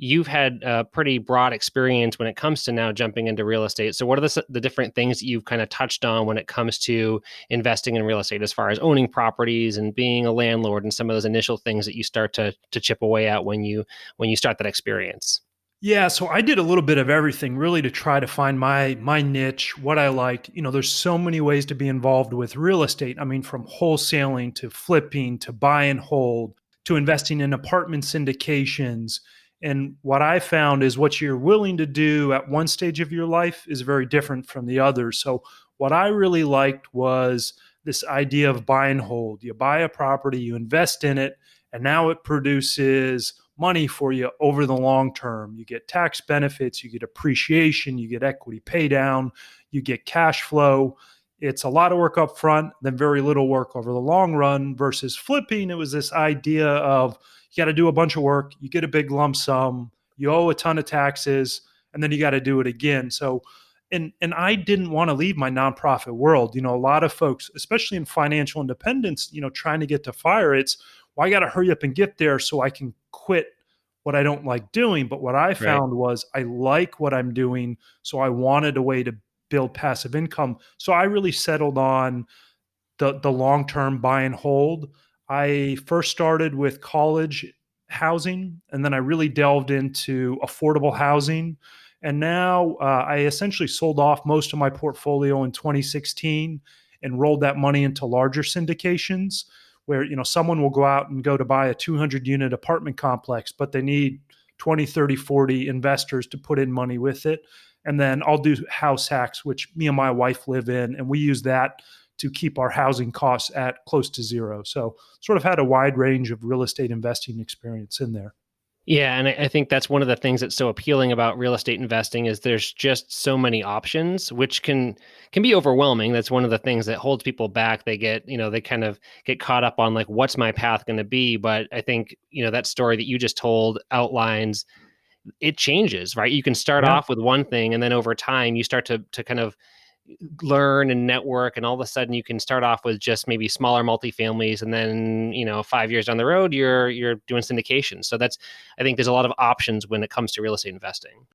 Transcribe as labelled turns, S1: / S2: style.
S1: you've had a pretty broad experience when it comes to now jumping into real estate. So what are the different things that you've kind of touched on when it comes to investing in real estate, as far as owning properties and being a landlord, and some of those initial things that you start to chip away at when you start that experience?
S2: Yeah, so I did a little bit of everything really to try to find my niche, what I liked. There's so many ways to be involved with real estate. I mean, from wholesaling to flipping to buy and hold to investing in apartment syndications. And what I found is what you're willing to do at one stage of your life is very different from the other. So what I really liked was this idea of buy and hold. You buy a property, you invest in it, and now it produces money for you over the long term. You get tax benefits, you get appreciation, you get equity pay down, you get cash flow. It's a lot of work up front, then very little work over the long run. Versus flipping, it was this idea of you got to do a bunch of work, you get a big lump sum, you owe a ton of taxes, and then you got to do it again. So and I didn't want to leave my nonprofit world. A lot of folks, especially in financial independence, trying to get to fire, it's, well, I got to hurry up and get there so I can quit what I don't like doing. But what I
S1: Right.
S2: found was I like what I'm doing. So I wanted a way to build passive income. So I really settled on the long term buy and hold. I first started with college housing, and then I really delved into affordable housing. And now I essentially sold off most of my portfolio in 2016 and rolled that money into larger syndications where someone will go out and go to buy a 200 unit apartment complex, but they need 20, 30, 40 investors to put in money with it. And then I'll do house hacks, which me and my wife live in, and we use that to keep our housing costs at close to zero. So sort of had a wide range of real estate investing experience in there.
S1: Yeah, and I think that's one of the things that's so appealing about real estate investing is there's just so many options, which can be overwhelming. That's one of the things that holds people back. They kind of get caught up on, like, what's my path going to be? But I think, that story that you just told outlines it changes, right? You can start
S2: Yeah.
S1: off with one thing, and then over time you start to kind of learn and network, and all of a sudden you can start off with just maybe smaller multifamilies, and then 5 years down the road you're doing syndication. So that's, I think there's a lot of options when it comes to real estate investing.